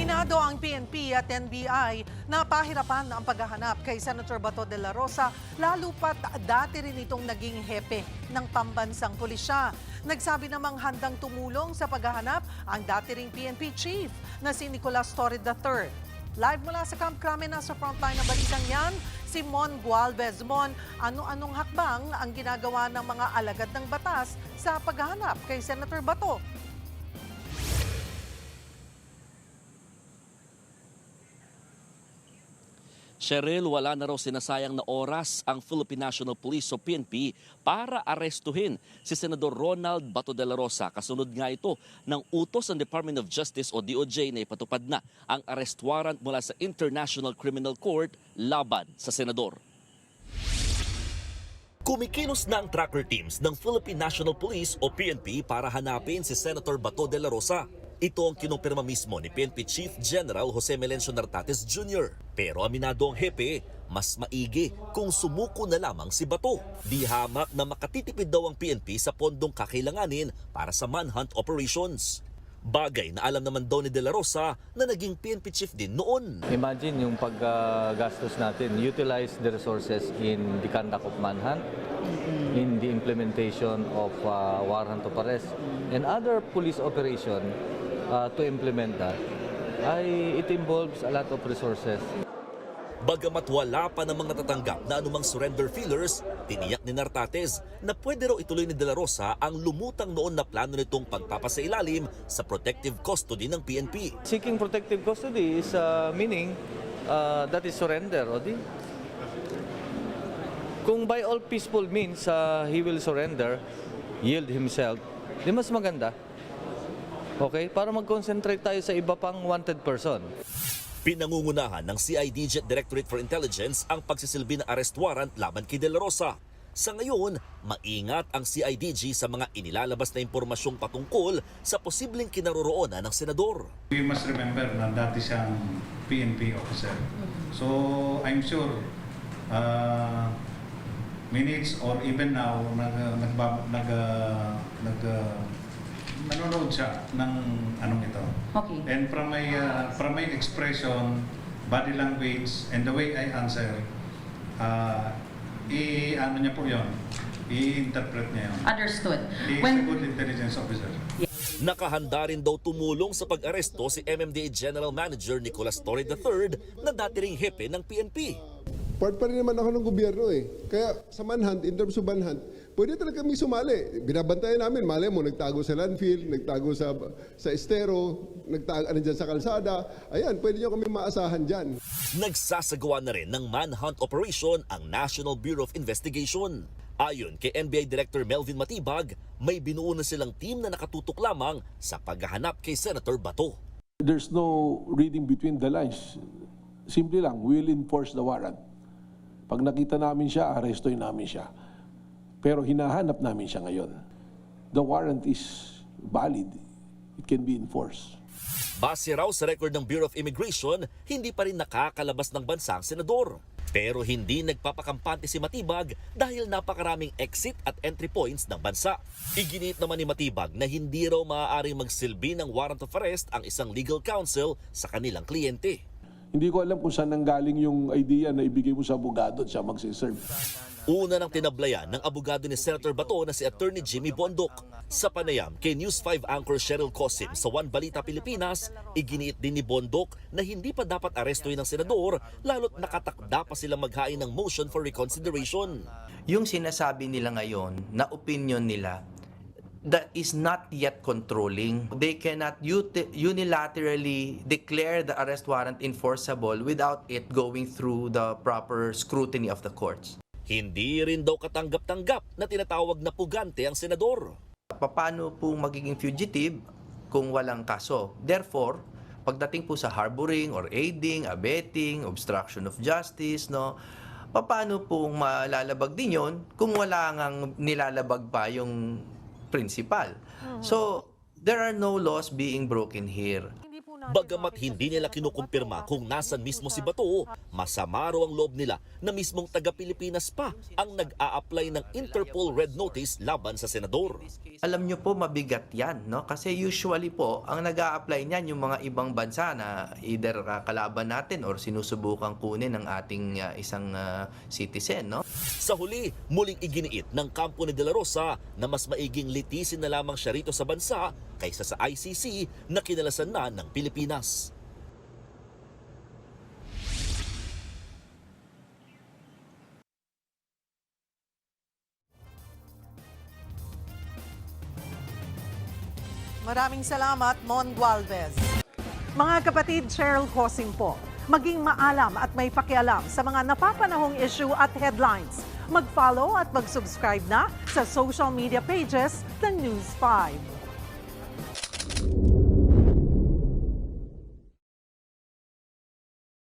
Aminado ang PNP at NBI na pahirapan ang paghahanap kay Senator Bato de la Rosa, lalo pat dati rin itong naging hepe ng pambansang pulisya. Nagsabi namang handang tumulong sa paghahanap ang dati ring PNP chief na si Nicolas Torre III. Live mula sa Camp Crame na sa frontline ng balitang yan, si Mon Gualvez. Mon, ano-anong hakbang ang ginagawa ng mga alagad ng batas sa paghahanap kay Senator Bato? Cheryl, wala na raw sinasayang na oras ang Philippine National Police o PNP para arestuhin si Senador Ronald Bato de la Rosa. Kasunod nga ito ng utos ng Department of Justice o DOJ na ipatupad na ang arrest warrant mula sa International Criminal Court laban sa senador. Kumikilos na ang tracker teams ng Philippine National Police o PNP para hanapin si Senator Bato de la Rosa. Ito ang kinumpirma mismo ni PNP Chief General Jose Melencio Nartates Jr. Pero aminado ang hepe, mas maigi kung sumuko na lamang si Bato. Di hamak na makatitipid daw ang PNP sa pondong kakailanganin para sa manhunt operations. Bagay na alam naman daw ni De La Rosa na naging PNP chief din noon. Imagine yung paggastos natin, utilize the resources in the conduct of manhunt, in the implementation of warrant of arrest, and other police operation to implement that. It involves a lot of resources. Bagamat wala pa namang natatanggap na anumang surrender feelers, tiniyak ni Nartates na pwede raw ituloy ni De La Rosa ang lumutang noon na plano nitong pagpapasailalim sa protective custody ng PNP. Seeking protective custody is meaning that is surrender, Odi. Kung by all peaceful means he will surrender, yield himself, di mas maganda. Okay? Para mag-concentrate tayo sa iba pang wanted person. Pinangungunahan ng CIDG Directorate for Intelligence ang pagsisilbi ng arrest warrant laban kay De La Rosa. Sa ngayon, maingat ang CIDG sa mga inilalabas na impormasyong patungkol sa posibleng kinaroroonan ng senador. We must remember na dati siyang PNP officer. So I'm sure minutes or even now nanonood siya ng anong ito. Okay. And from my expression, body language, and the way I answer, ano niya po yun, i-interpret niya yun. Understood. He is a good intelligence officer. Nakahanda rin daw tumulong sa pag-aresto si MMDA General Manager Nicolas Torre III na dati ring hepe ng PNP. Part pa rin naman ako ng gobyerno eh. Kaya sa manhunt, in terms of manhunt, pwede talaga kami sumali. Binabantayan namin, malay mo, nagtago sa landfill, nagtago sa estero, nagtago dyan sa kalsada. Ayan, pwede nyo kami maasahan dyan. Nagsasagawa na rin ng manhunt operation ang National Bureau of Investigation. Ayon kay NBI Director Melvin Matibag, may binuo na silang team na nakatutok lamang sa paghahanap kay Senator Bato. There's no reading between the lines. Simple lang, we'll enforce the warrant. Pag nakita namin siya, arestoin namin siya. Pero hinahanap namin siya ngayon. The warrant is valid. It can be enforced. Base raw sa record ng Bureau of Immigration, hindi pa rin nakakalabas ng bansa ang senador. Pero hindi nagpapakampante si Matibag dahil napakaraming exit at entry points ng bansa. Iginit naman ni Matibag na hindi raw maaaring magsilbi ng warrant of arrest ang isang legal counsel sa kanilang kliyente. Hindi ko alam kung saan nanggaling yung idea na ibigay mo sa abogado at siya magsiserve. Una nang tinablayan ng abogado ni Senator Bato na si Attorney Jimmy Bondok. Sa panayam kay News 5 anchor Cheryl Cosim sa One Balita Pilipinas, iginiit din ni Bondok na hindi pa dapat arestuhin ng senador lalo't nakatakda pa silang maghain ng motion for reconsideration. Yung sinasabi nila ngayon na opinion nila, that is not yet controlling. They cannot unilaterally declare the arrest warrant enforceable without it going through the proper scrutiny of the courts. Hindi rin daw katanggap-tanggap na tinatawag na pugante ang senador. Paano po magiging fugitive kung walang kaso? Therefore, pagdating po sa harboring or aiding, abetting, obstruction of justice, no, paano po malalabag din yon kung wala ngang nilalabag pa yung principal? So, there are no laws being broken here. Hindi po Bagamat hindi nila kinukumpirma kung nasan mismo si Bato, masama raw ang loob nila na mismong taga-Pilipinas pa ang nag-a-apply ng Interpol Red Notice laban sa senador. Alam nyo po, mabigat yan, no? Kasi usually po, ang nag-a-apply niyan yung mga ibang bansa na either kalaban natin or sinusubukan kunin ng ating isang citizen, no? Sa huli, muling iginiit ng kampo ni De La Rosa na mas maiging litisin na lamang siya rito sa bansa kaysa sa ICC na kinalasan na ng Pilipinas. Maraming salamat, Mon Gualvez. Mga kapatid, Cheryl Cosing po. Maging maalam at may pakialam sa mga napapanahong issue at headlines. Mag-follow at mag-subscribe na sa social media pages ng News 5.